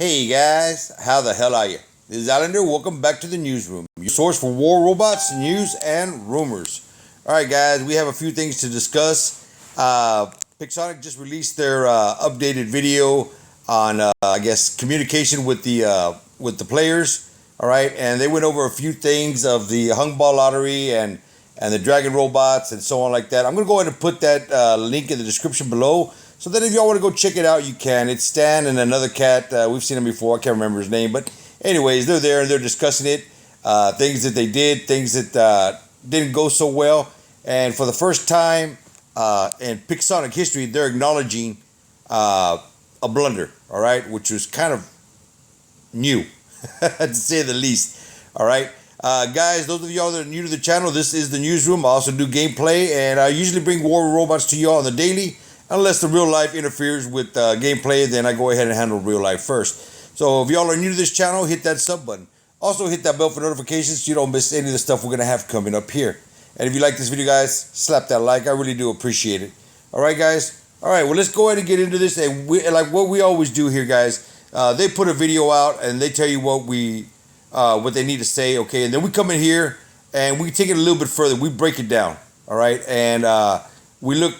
Hey guys, how the hell are you? This is Allender. Welcome back to the Newsroom, your source for war robots, news, and rumors. All right, guys, we have a few things to discuss. Pixonic just released their updated video on, I guess, communication with the players. All right, and they went over a few things of the hung ball lottery and the dragon robots and so on like that. I'm gonna go ahead and put that link in the description below, so that if y'all want to go check it out, you can. It's Stan and another cat. We've seen him before. I can't remember his name. But anyways, they're there and they're discussing it. Things that they did, things that didn't go so well. And for the first time in Pixonic history, they're acknowledging a blunder, all right, which was kind of new, to say the least. All right. Guys, those of y'all that are new to the channel, this is the Newsroom. I also do gameplay, and I usually bring war robots to y'all on the daily. Unless the real life interferes with gameplay, then I go ahead and handle real life first. So if y'all are new to this channel, hit that sub button. Also hit that bell for notifications so you don't miss any of the stuff we're going to have coming up here. And if you like this video, guys, slap that like. I really do appreciate it. All right, guys. All right, well, let's go ahead and get into this. And like what we always do here, guys, they put a video out and they tell you what they need to say, okay? And then we come in here and we take it a little bit further. We break it down, all right? And we look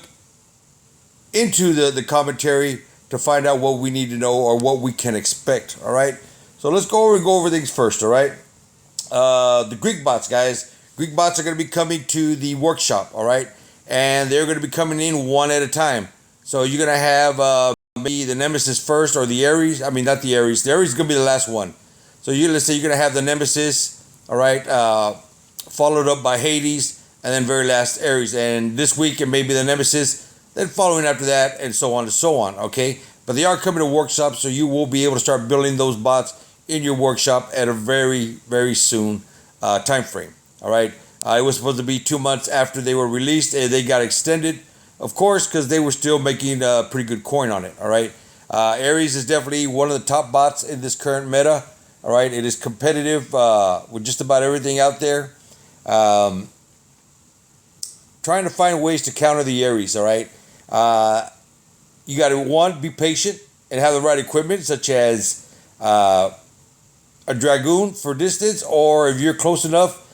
into the commentary to find out what we need to know or what we can expect. All right, so let's go over things first. All right, the Greek bots, guys. Greek bots are going to be coming to the workshop. All right, and they're going to be coming in one at a time. So you're going to have maybe the Nemesis first, or the Ares. I mean, not the Ares. The Ares is going to be the last one. So let's say you're going to have the Nemesis. All right, followed up by Hades, and then very last Ares. And this week it may be the Nemesis. Then following after that, and so on and so on, okay? But they are coming to workshops, so you will be able to start building those bots in your workshop at a very, very soon time frame, all right? It was supposed to be 2 months after they were released, and they got extended, of course, because they were still making pretty good coin on it, all right? Ares is definitely one of the top bots in this current meta, all right? It is competitive with just about everything out there. Trying to find ways to counter the Ares, all right? You got to, be patient and have the right equipment, such as a Dragoon for distance, or if you're close enough,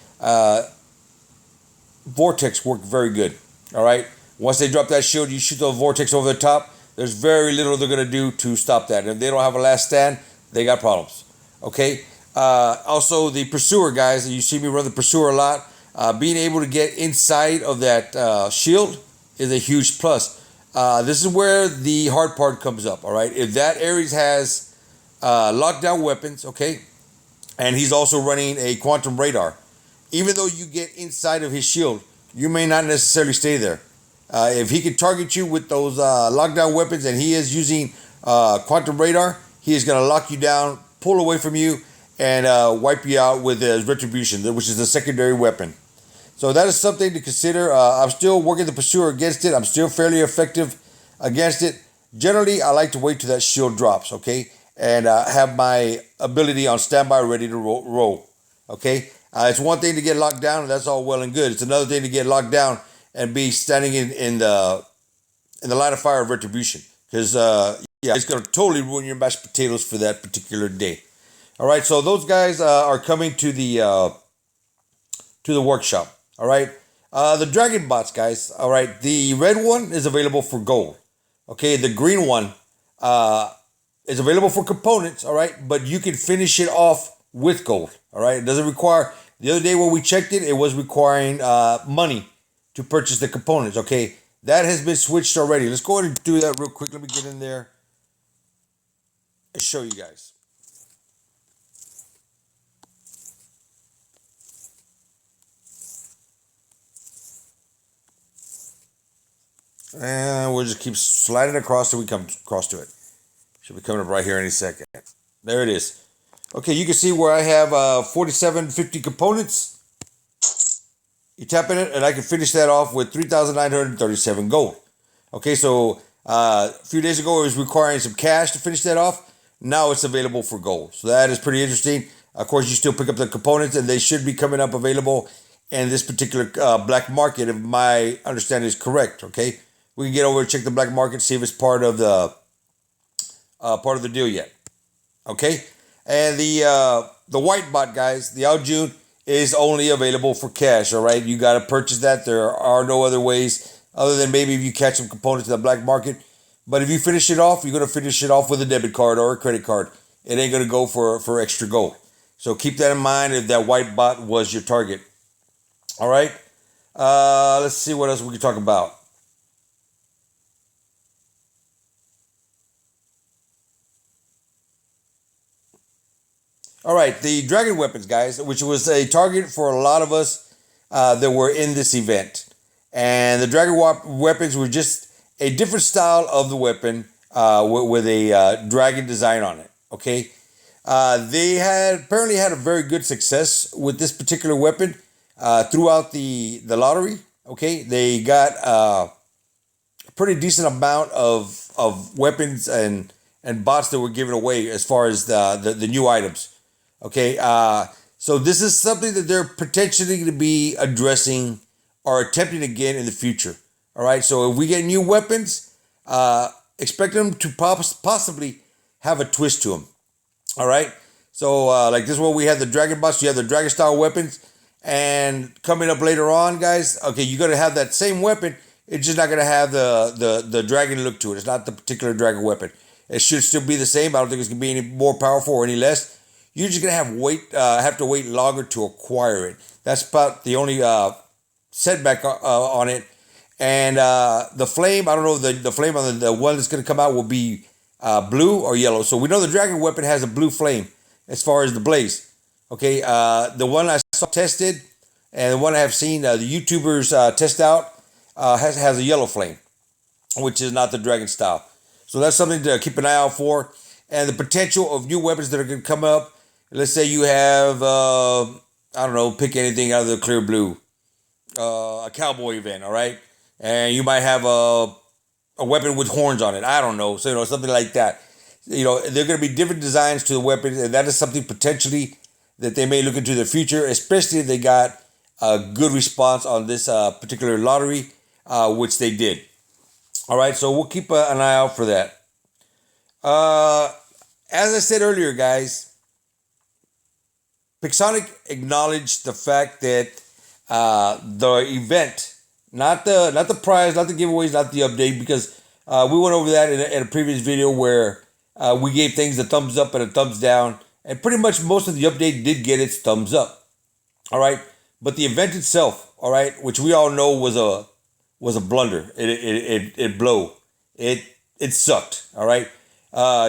Vortex work very good. All right. Once they drop that shield, you shoot the Vortex over the top. There's very little they're going to do to stop that. And if they don't have a last stand, they got problems. Okay. Also, the Pursuer, guys, you see me run the Pursuer a lot. Being able to get inside of that shield is a huge plus. This is where the hard part comes up, all right? If that Ares has lockdown weapons, okay, and he's also running a quantum radar, even though you get inside of his shield, you may not necessarily stay there. If he can target you with those lockdown weapons and he is using quantum radar, he is going to lock you down, pull away from you, and wipe you out with his retribution, which is the secondary weapon. So that is something to consider. I'm still working the Pursuer against it. I'm still fairly effective against it. Generally, I like to wait till that shield drops, okay? And have my ability on standby ready to roll, okay? It's one thing to get locked down, and that's all well and good. It's another thing to get locked down and be standing in the line of fire of retribution. Because, yeah, it's going to totally ruin your mashed potatoes for that particular day. All right, so those guys are coming to the workshop. All right. The Dragon bots, guys. All right. The red one is available for gold. Okay. The green one is available for components. All right. But you can finish it off with gold. All right. It doesn't require. The other day when we checked it, it was requiring money to purchase the components. Okay. That has been switched already. Let's go ahead and do that real quick. Let me get in there and show you guys. And we'll just keep sliding across till we come across to it. Should be coming up right here any second. There it is. Okay, you can see where I have 4750 components. You tap in it, and I can finish that off with 3,937 gold. Okay, so a few days ago it was requiring some cash to finish that off. Now it's available for gold. So that is pretty interesting. Of course, you still pick up the components, and they should be coming up available in this particular black market, if my understanding is correct. Okay. We can get over and check the black market, see if it's part of the deal yet. Okay, and the white bot, guys, the Ao-Jun is only available for cash. All right, you got to purchase that. There are no other ways other than maybe if you catch some components in the black market. But if you finish it off, you're gonna finish it off with a debit card or a credit card. It ain't gonna go for extra gold. So keep that in mind if that white bot was your target. All right. Let's see what else we can talk about. All right, the dragon weapons, guys, which was a target for a lot of us that were in this event. And the dragon weapons were just a different style of the weapon with a dragon design on it. Okay, they had apparently had a very good success with this particular weapon throughout the lottery. Okay, they got a pretty decent amount of weapons and bots that were given away as far as the new items. Okay, so this is something that they're potentially going to be addressing or attempting again in the future. All right, so if we get new weapons, expect them to possibly have a twist to them. All right, so like this one, we have the dragon bots. You have the dragon style weapons, and coming up later on, guys. Okay, you're gonna have that same weapon. It's just not gonna have the dragon look to it. It's not the particular dragon weapon. It should still be the same. I don't think it's gonna be any more powerful or any less. You're just gonna have to wait longer to acquire it. That's about the only setback on it. And the flame, I don't know, the flame on the one that's gonna come out will be blue or yellow. So we know the dragon weapon has a blue flame as far as the blaze. Okay, the one I saw tested and the one I have seen the YouTubers test out has a yellow flame, which is not the dragon style. So that's something to keep an eye out for. And the potential of new weapons that are going to come up. Let's say you have, I don't know, pick anything out of the clear blue, a cowboy event, all right? And you might have a weapon with horns on it. I don't know. So, something like that. There are going to be different designs to the weapons, and that is something potentially that they may look into the future, especially if they got a good response on this particular lottery, which they did. All right, so we'll keep an eye out for that. As I said earlier, guys, Pixonic acknowledged the fact that the event, not the prize, not the giveaways, not the update, because we went over that in a previous video where we gave things a thumbs up and a thumbs down, and pretty much most of the update did get its thumbs up. All right, but the event itself, all right, which we all know was a blunder. It blew. It sucked. All right,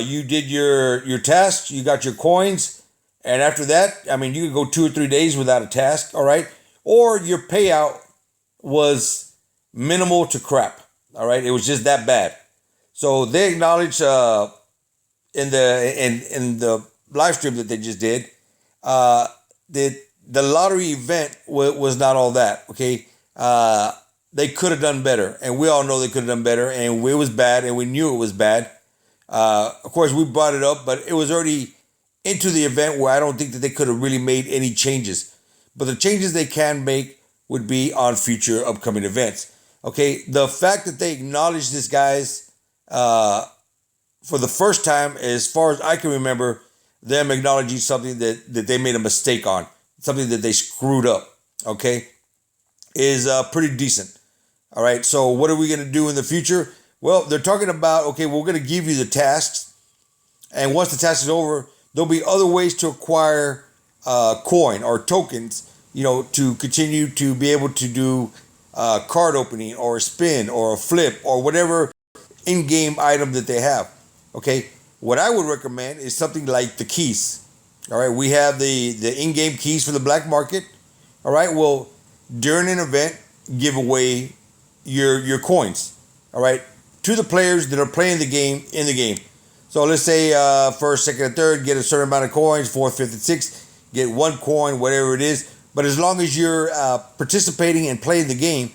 you did your task, you got your coins. And after that, I mean, you could go 2 or 3 days without a task, all right? Or your payout was minimal to crap, all right? It was just that bad. So they acknowledged in the live stream that they just did that the lottery event was not all that, okay? They could have done better, and we all know they could have done better, and it was bad, and we knew it was bad. Of course, we brought it up, but it was already into the event where I don't think that they could have really made any changes. But the changes they can make would be on future upcoming events. Okay, the fact that they acknowledged this, guys, for the first time, as far as I can remember, them acknowledging something that they made a mistake on, something that they screwed up, okay, is pretty decent. All right, so what are we going to do in the future? Well, they're talking about, okay, we're going to give you the tasks, and once the task is over, there'll be other ways to acquire coin or tokens, to continue to be able to do card opening or a spin or a flip or whatever in-game item that they have. Okay, what I would recommend is something like the keys. All right, we have the in-game keys for the black market. All right, well, during an event, give away your coins. All right, to the players that are playing the game in the game. So let's say first, second, and third, get a certain amount of coins. Fourth, fifth, and sixth, get 1 coin, whatever it is. But as long as you're participating and playing the game,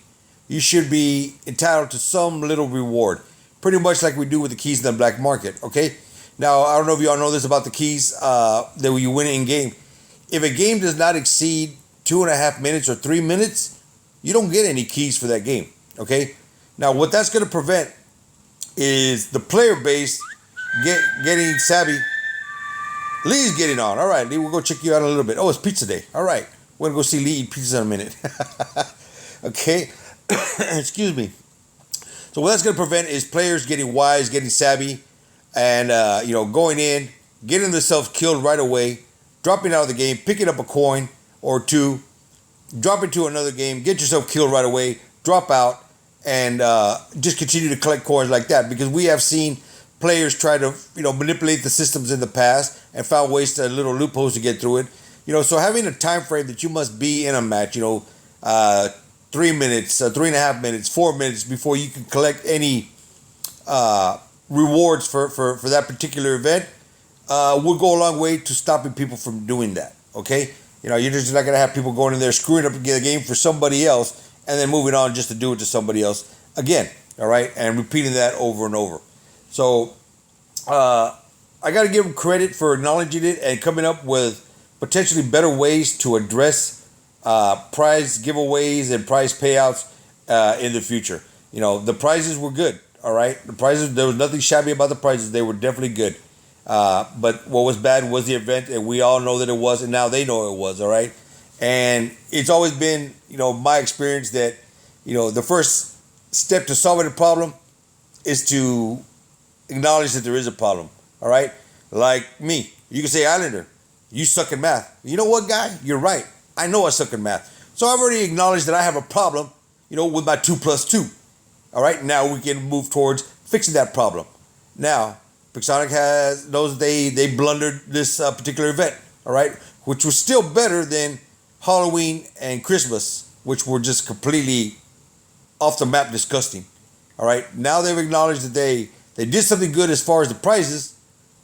you should be entitled to some little reward. Pretty much like we do with the keys in the black market, okay? Now, I don't know if you all know this about the keys that you win in game. If a game does not exceed 2.5 minutes or 3 minutes, you don't get any keys for that game, okay? Now, what that's going to prevent is the player base getting savvy Lee's getting on. All right, Lee, we'll go check you out in a little bit. Oh, it's pizza day. All right. We're going to go see Lee eat pizza in a minute. Okay. Excuse me. So what that's going to prevent is players getting wise, getting savvy, and, going in, getting themselves killed right away, dropping out of the game, picking up a coin or two, drop into another game, get yourself killed right away, drop out, and just continue to collect coins like that. Because we have seen players try to, manipulate the systems in the past and found ways to little loopholes to get through it. So having a time frame that you must be in a match, 3 minutes, 3.5 minutes, 4 minutes before you can collect any rewards for that particular event will go a long way to stopping people from doing that. Okay, you're just not gonna have people going in there screwing up the game for somebody else and then moving on just to do it to somebody else again. All right, and repeating that over and over. So I got to give them credit for acknowledging it and coming up with potentially better ways to address prize giveaways and prize payouts in the future. The prizes were good. All right, the prizes, there was nothing shabby about the prizes. They were definitely good. But what was bad was the event, and we all know that it was, and now they know it was. All right, and it's always been, my experience that, the first step to solving a problem is to acknowledge that there is a problem. All right, like me, you can say, Islander, you suck in math. You know what, guy? You're right. I know I suck in math. So I've already acknowledged that I have a problem, with my 2 plus 2. All right, now we can move towards fixing that problem. Now, Pixonic knows they blundered this particular event, all right, which was still better than Halloween and Christmas, which were just completely off the map disgusting. All right, now they've acknowledged that they did something good as far as the prizes,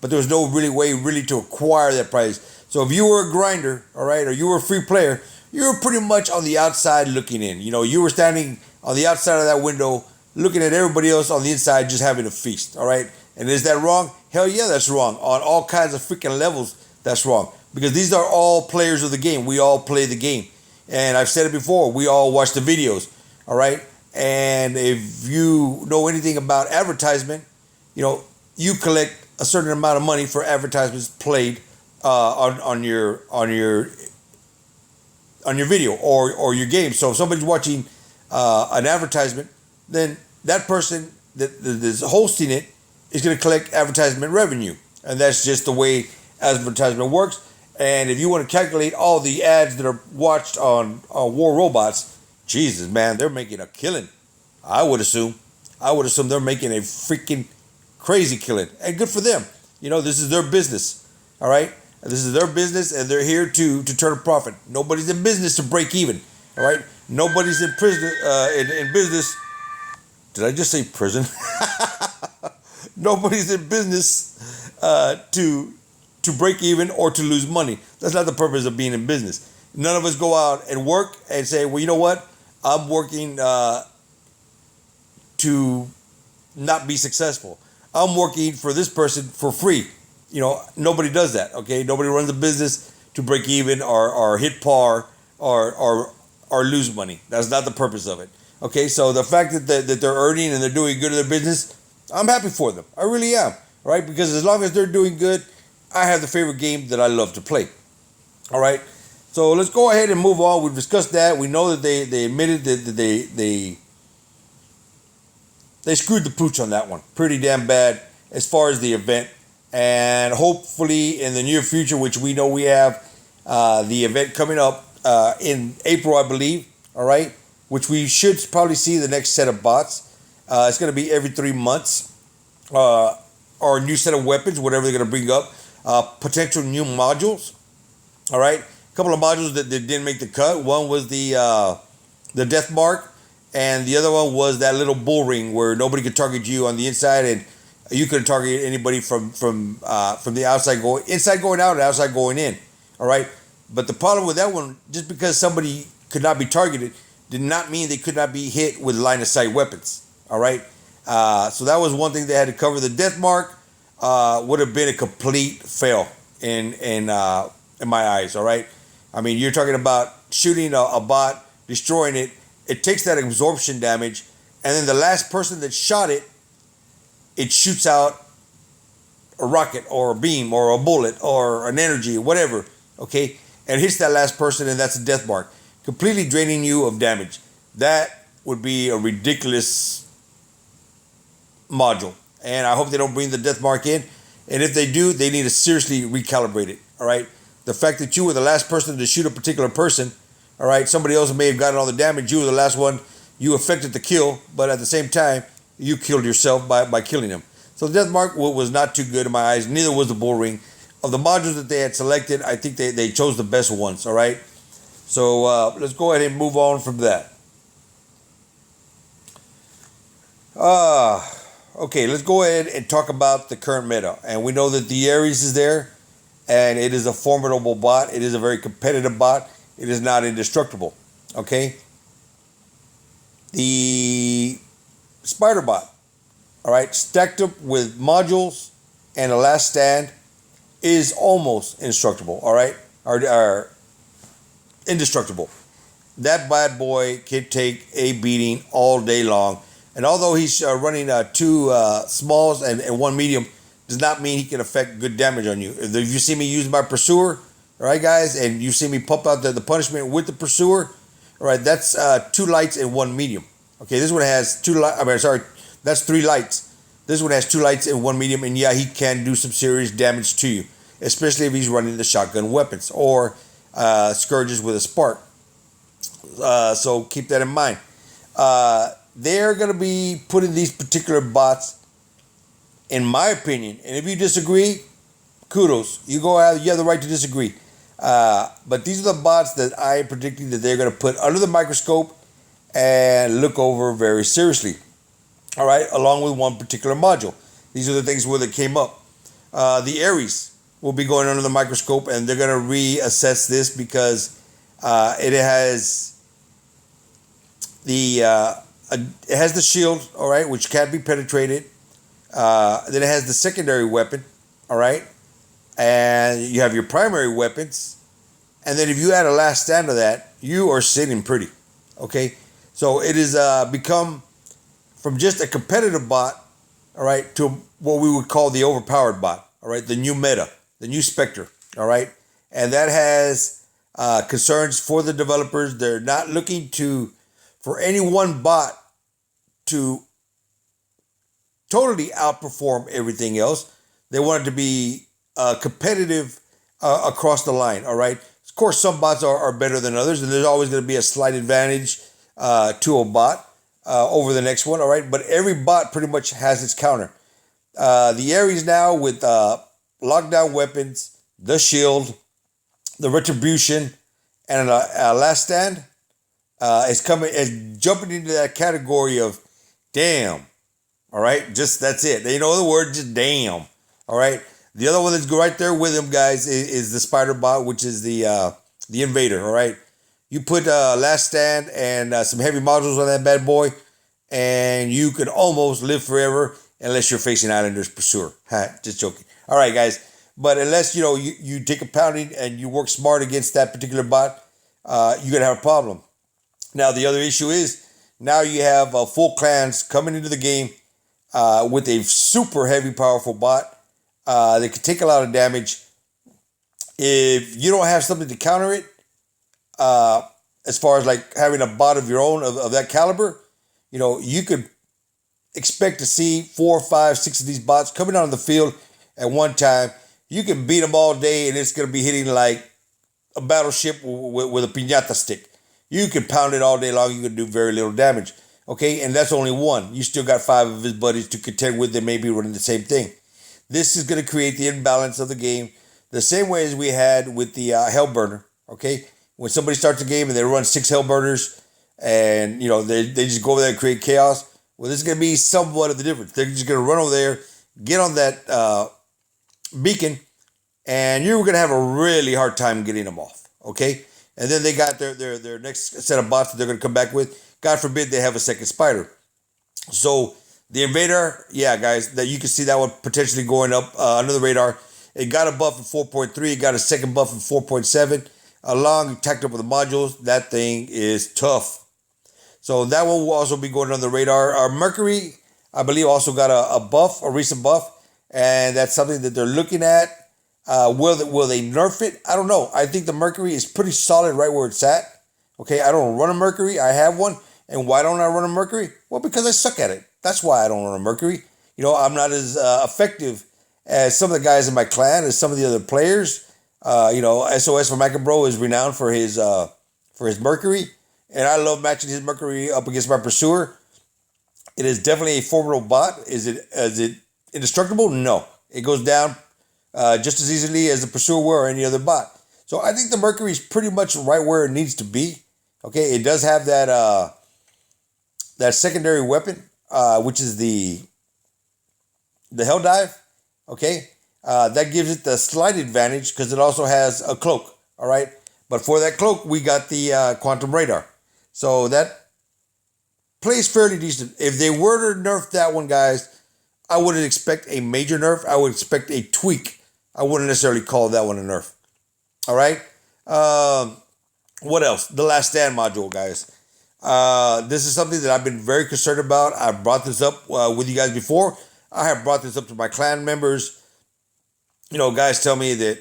but there was no way to acquire that prize. So if you were a grinder, all right, or you were a free player, you were pretty much on the outside looking in. You were standing on the outside of that window looking at everybody else on the inside just having a feast, all right? And is that wrong? Hell yeah, that's wrong. On all kinds of freaking levels, that's wrong. Because these are all players of the game. We all play the game. And I've said it before, we all watch the videos, all right? And if you know anything about advertisement, you collect a certain amount of money for advertisements played on your video or your game. So if somebody's watching an advertisement, then that person that is hosting it is going to collect advertisement revenue, and that's just the way advertisement works. And if you want to calculate all the ads that are watched on War Robots, Jesus, man, they're making a killing. I would assume they're making a freaking crazy killing, and good for them. This is their business. All right, this is their business, and they're here to turn a profit. Nobody's in business to break even. All right, nobody's in prison in business. Did I just say prison? Nobody's in business to break even or to lose money. That's not the purpose of being in business. None of us go out and work and say, well, you know what? I'm working to not be successful. I'm working for this person for free. Nobody does that, okay? Nobody runs a business to break even or hit par or lose money. That's not the purpose of it. Okay, so the fact that they're earning and they're doing good in their business, I'm happy for them. I really am, right? Because as long as they're doing good, I have the favorite game that I love to play. All right, so let's go ahead and move on. We've discussed that. We know that they admitted that they screwed the pooch on that one. Pretty damn bad as far as the event. And hopefully in the near future, which we know we have the event coming up in April, I believe, all right, which we should probably see the next set of bots. It's going to be every 3 months, or a new set of weapons, whatever they're going to bring up, potential new modules, all right, a couple of modules that didn't make the cut. One was the death mark, and the other one was that little bull ring where nobody could target you on the inside, and you couldn't target anybody from the outside inside going out and outside going in, all right. But the problem with that one, just because somebody could not be targeted, did not mean they could not be hit with line of sight weapons, all right. So that was one thing they had to cover. The death mark would have been a complete fail in my eyes, all right. I mean, you're talking about shooting a bot, destroying it. It takes that absorption damage, and then the last person that shot it, it shoots out a rocket or a beam or a bullet or an energy, whatever, okay, and hits that last person, and that's a death mark, completely draining you of damage. That would be a ridiculous module, and I hope they don't bring the death mark in. And if they do, they need to seriously recalibrate it. All right, the fact that you were the last person to shoot a particular person, all right, somebody else may have gotten all the damage. You were the last one. You affected the kill, but at the same time, you killed yourself by killing him. So the death mark was not too good in my eyes. Neither was the bull ring. Of the modules that they had selected, I think they chose the best ones. All right, so let's go ahead and move on from that. Okay, let's go ahead and talk about the current meta. And we know that the Ares is there, and it is a formidable bot. It is a very competitive bot. It is not indestructible. Okay, the Spider bot, all right, stacked up with modules and a last stand, is almost indestructible. All right, or indestructible. That bad boy can take a beating all day long. And although he's running two smalls and one medium, does not mean he can affect good damage on you. If you see me use my pursuer, all right, guys, and you see me pump out the punishment with the pursuer, all right, that's two lights and one medium. Okay, this one has that's three lights. This one has two lights and one medium, and yeah, he can do some serious damage to you, especially if he's running the shotgun weapons or scourges with a spark. So keep that in mind. They're going to be putting these particular bots, in my opinion, and if you disagree, kudos. You have the right to disagree. But these are the bots that I am predicting that they're going to put under the microscope and look over very seriously. All right, along with one particular module. These are the things where they came up. The Ares will be going under the microscope, and they're going to reassess this because it has the shield, all right, which can't be penetrated. Then it has the secondary weapon, all right, and you have your primary weapons. And then if you add a last stand to that, you are sitting pretty, okay? So it is become from just a competitive bot, all right, to what we would call the overpowered bot, all right, the new meta, the new Spectre, all right? And that has concerns for the developers. They're not looking for any one bot to totally outperform everything else. They want it to be competitive across the line, all right? Of course, some bots are better than others, and there's always going to be a slight advantage to a bot over the next one, all right? But every bot pretty much has its counter. The Ares now with lockdown weapons, the shield, the retribution, and a last stand is jumping into that category of damn. All right, just that's it. They know the word, just damn. All right. The other one that's right there with him, guys, is the Spider bot, which is the Invader. All right, you put last stand and some heavy modules on that bad boy, and you could almost live forever unless you're facing Islander's Pursuer. Just joking. All right, guys. But unless you take a pounding and you work smart against that particular bot, you're gonna have a problem. Now the other issue is now you have full clans coming into the game with a super heavy, powerful bot. They can take a lot of damage. If you don't have something to counter it, as far as like having a bot of your own of that caliber, you could expect to see 4, 5, 6 of these bots coming out on the field at one time. You can beat them all day, and it's going to be hitting like a battleship with a piñata stick. You can pound it all day long. You can do very little damage. Okay, and that's only one. You still got 5 of his buddies to contend with that may be running the same thing. This is going to create the imbalance of the game the same way as we had with the Hellburner. Okay, when somebody starts a game and they run 6 Hellburners and they just go over there and create chaos. Well, this is going to be somewhat of the difference. They're just going to run over there, get on that beacon, and you're going to have a really hard time getting them off. Okay, and then they got their next set of bots that they're going to come back with. God forbid they have a second Spider. So the Invader, yeah, guys, that you can see that one potentially going up under the radar. It got a buff in 4.3. It got a second buff in 4.7. Along, tacked up with the modules. That thing is tough. So that one will also be going on the radar. Our Mercury, I believe, also got a buff, a recent buff. and that's something that they're looking at. Will they nerf it? I don't know. I think the Mercury is pretty solid right where it's at. Okay, I don't run a Mercury. I have one. And why don't I run a Mercury? Well, because I suck at it. That's why I don't run a Mercury. I'm not as effective as some of the guys in my clan, as some of the other players. SOS from Macabro is renowned for his Mercury. And I love matching his Mercury up against my Pursuer. It is definitely a formidable bot. Is it indestructible? No. It goes down just as easily as the Pursuer will or any other bot. So I think the Mercury is pretty much right where it needs to be. Okay, it does have that secondary weapon, which is the Hell Dive. Okay, that gives it the slight advantage because it also has a cloak. All right, but for that cloak, we got the Quantum Radar. So that plays fairly decent. If they were to nerf that one, guys, I wouldn't expect a major nerf. I would expect a tweak. I wouldn't necessarily call that one a nerf. All right. What else? The Last Stand module, guys. This is something that I've been very concerned about. I brought this up with you guys before. I have brought this up to my clan members. Guys tell me that,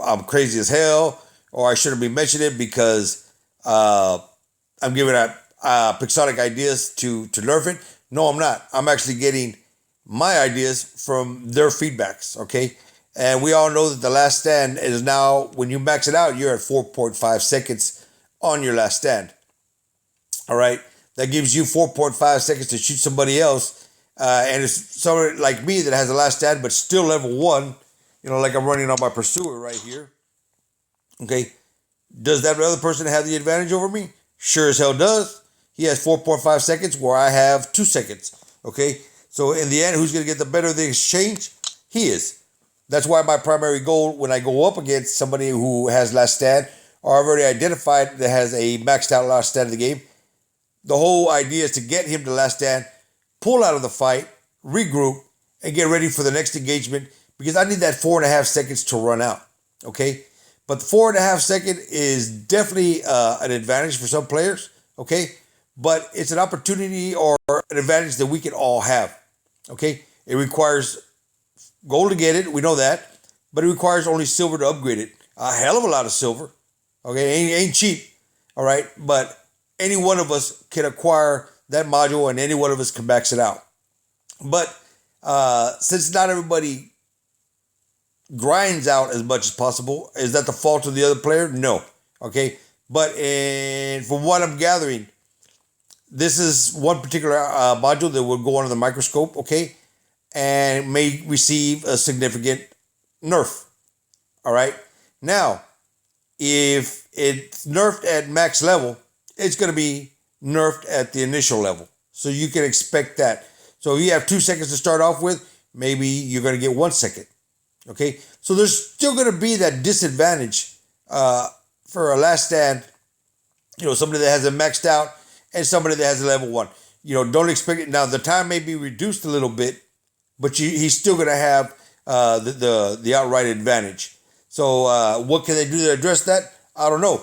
I'm crazy as hell, or I shouldn't be mentioning it because I'm giving out Pixonic ideas to nerf it. No, I'm not. I'm actually getting my ideas from their feedbacks, okay? And we all know that the Last Stand is now, when you max it out, you're at 4.5 seconds on your Last Stand. All right? That gives you 4.5 seconds to shoot somebody else. And it's someone like me that has a Last Stand, but still level 1, like I'm running on my Pursuer right here. Okay? Does that other person have the advantage over me? Sure as hell does. He has 4.5 seconds where I have 2 seconds. Okay? So in the end, who's going to get the better of the exchange? He is. That's why my primary goal when I go up against somebody who has Last Stand or I've already identified that has a maxed out Last Stand in the game, the whole idea is to get him to Last Stand, pull out of the fight, regroup, and get ready for the next engagement because I need that 4.5 seconds to run out. Okay? But the 4.5 second is definitely an advantage for some players. Okay? But it's an opportunity or an advantage that we can all have. Okay? It requires gold to get it, we know that, but it requires only silver to upgrade it. A hell of a lot of silver. Okay, ain't cheap. All right, but any one of us can acquire that module, and any one of us can max it out. But since not everybody grinds out as much as possible, is that the fault of the other player? No. Okay, but from what I'm gathering, this is one particular module that will go under the microscope. Okay. And may receive a significant nerf. All right. Now, if it's nerfed at max level, it's going to be nerfed at the initial level. So you can expect that. So if you have 2 seconds to start off with, maybe you're going to get 1 second. Okay. So there's still going to be that disadvantage for a Last Stand. Somebody that has it maxed out and somebody that has a level 1. Don't expect it. Now, the time may be reduced a little bit, but he's still going to have the outright advantage. So what can they do to address that? I don't know.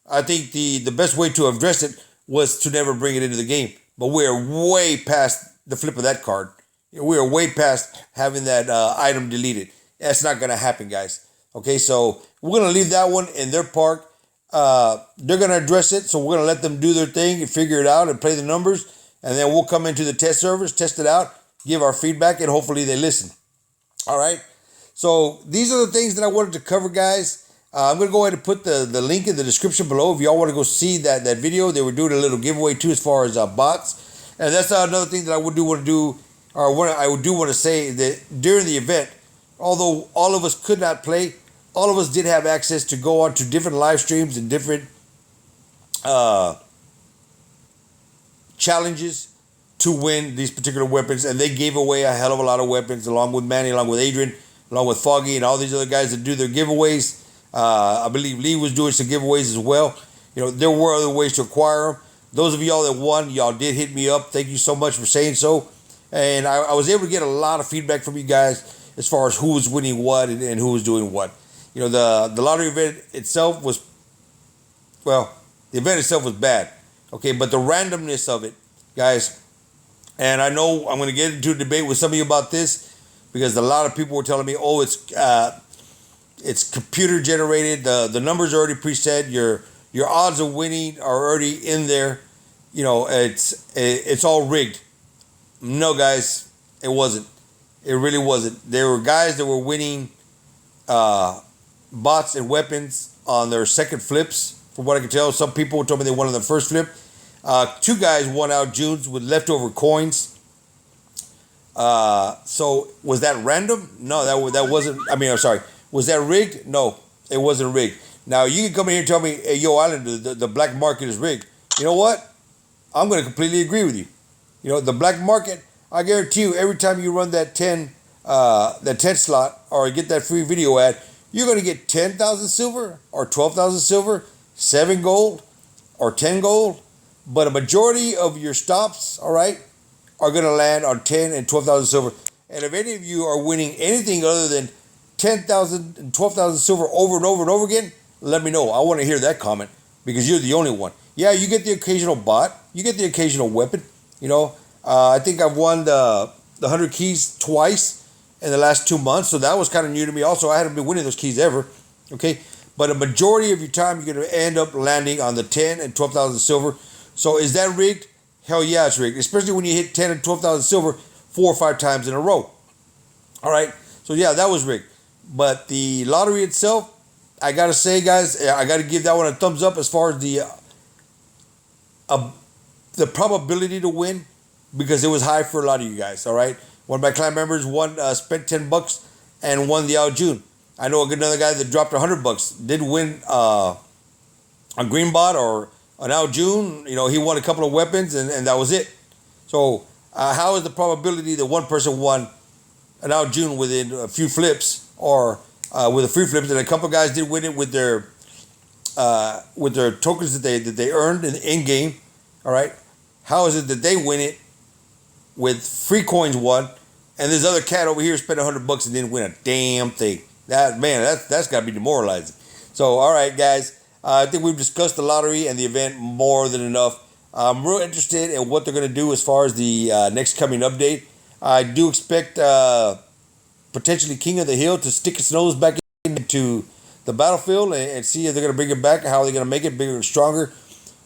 I think the best way to address it was to never bring it into the game. But we're way past the flip of that card. We are way past having that item deleted. That's not going to happen, guys. Okay, so we're going to leave that one in their park. They're going to address it, so we're going to let them do their thing and figure it out and play the numbers. And then we'll come into the test servers, test it out, give our feedback, and hopefully they listen. All right. So these are the things that I wanted to cover, guys. I'm going to go ahead and put the link in the description below. If y'all want to go see that video, they were doing a little giveaway too as far as bots. And that's another thing that I do want to say that during the event, although all of us could not play, all of us did have access to go on to different live streams and different challenges to win these particular weapons, and they gave away a hell of a lot of weapons along with Manny, along with Adrian, along with Foggy, and all these other guys that do their giveaways. I believe Lee was doing some giveaways as well. There were other ways to acquire them. Those of y'all that won, y'all did hit me up. Thank you so much for saying so. And I was able to get a lot of feedback from you guys as far as who was winning what and who was doing what. The lottery event itself was, the event itself was bad. Okay, but the randomness of it, guys, and I know I'm going to get into a debate with some of you about this, because a lot of people were telling me, oh, it's computer generated. The numbers are already preset. Your odds of winning are already in there. You know, it's all rigged. No, guys, it wasn't. It really wasn't. There were guys that were winning bots and weapons on their second flips. From what I can tell, some people told me they won on the first flip. Two guys won Ao-Juns with leftover coins. So was that random? No, that wasn't. I mean, I'm sorry. Was that rigged? No, it wasn't rigged. Now you can come in here and tell me, hey, yo, Islander, the black market is rigged. You know what? I'm going to completely agree with you. You know, the black market, I guarantee you, every time you run that 10 slot or get that free video ad, you're going to get 10,000 silver or 12,000 silver, 7 gold or 10 gold. But a majority of your stops, all right, are going to land on 10 and 12,000 silver. And if any of you are winning anything other than 10,000 and 12,000 silver over and over and over again, let me know. I want to hear that comment because you're the only one. Yeah, you get the occasional bot. You get the occasional weapon. You know, I think I've won the 100 keys twice in the last 2 months. So that was kind of new to me. Also, I hadn't been winning those keys ever. Okay. But a majority of your time, you're going to end up landing on the 10 and 12,000 silver. So is that rigged? Hell yeah, it's rigged. Especially when you hit 10 and 12,000 silver 4 or 5 times in a row. All right. So yeah, that was rigged. But the lottery itself, I got to say, guys, I got to give that one a thumbs up as far as the probability to win, because it was high for a lot of you guys. All right. One of my clan members spent $10 and won the Ao-Jun. I know another guy that dropped $100, did win a green bot or an Ao-Jun. You know, he won a couple of weapons and that was it. So how is the probability that one person won an Ao-Jun within a few flips or with a free flips, and a couple of guys did win it with their tokens that they earned in game? All right, how is it that they win it with free coins won, and this other cat over here spent $100 and didn't win a damn thing? That's got to be demoralizing. So all right, guys, I think we've discussed the lottery and the event more than enough. I'm real interested in what they're going to do as far as the next coming update. I do expect potentially King of the Hill to stick its nose back into the battlefield and see if they're going to bring it back, how they're going to make it bigger and stronger.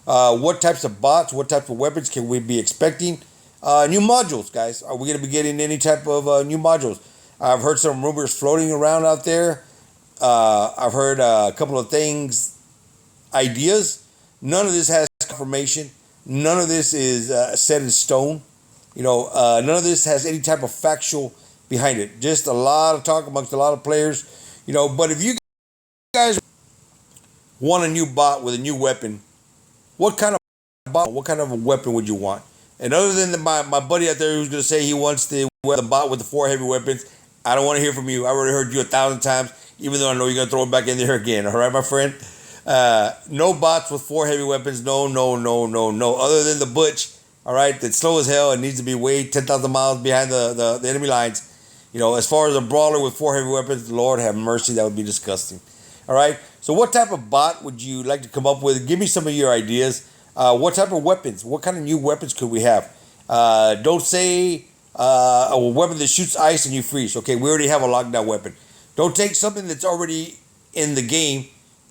What types of bots, what types of weapons can we be expecting? New modules, guys. Are we going to be getting any type of new modules? I've heard some rumors floating around out there. I've heard a couple of things, ideas. None of this has confirmation. None of this is set in stone. You know, none of this has any type of factual behind it. Just a lot of talk amongst a lot of players. You know, but if you guys want a new bot with a new weapon, what kind of bot, what kind of a weapon would you want? And other than my buddy out there who's going to say he wants the bot with the 4 heavy weapons, I don't want to hear from you. I already heard you 1,000 times, even though I know you're going to throw it back in there again. All right, my friend? No bots with 4 heavy weapons. No. Other than the Butch, all right, that's slow as hell and needs to be way 10,000 miles behind the enemy lines. You know, as far as a brawler with 4 heavy weapons, Lord have mercy, that would be disgusting. All right, so what type of bot would you like to come up with? Give me some of your ideas. What type of weapons? What kind of new weapons could we have? Don't say a weapon that shoots ice and you freeze. Okay, we already have a lockdown weapon. Don't take something that's already in the game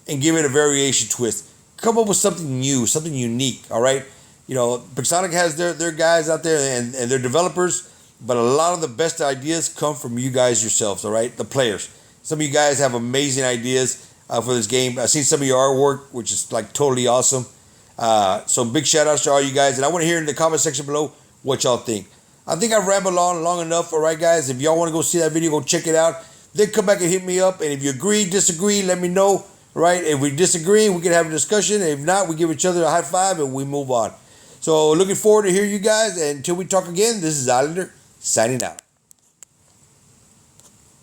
and give it a variation twist. Come up with something new, something unique, all right? You know, Pixonic has their guys out there and their developers, but a lot of the best ideas come from you guys yourselves, all right? The players. Some of you guys have amazing ideas for this game. I've seen some of your artwork, which is like totally awesome. So big shout outs to all you guys. And I want to hear in the comment section below what y'all think. I think I've rambled on long enough, all right, guys? If y'all want to go see that video, go check it out. Then come back and hit me up. And if you agree, disagree, let me know, right? If we disagree, we can have a discussion. If not, we give each other a high five and we move on. So looking forward to hear you guys. And until we talk again, this is Islander signing out.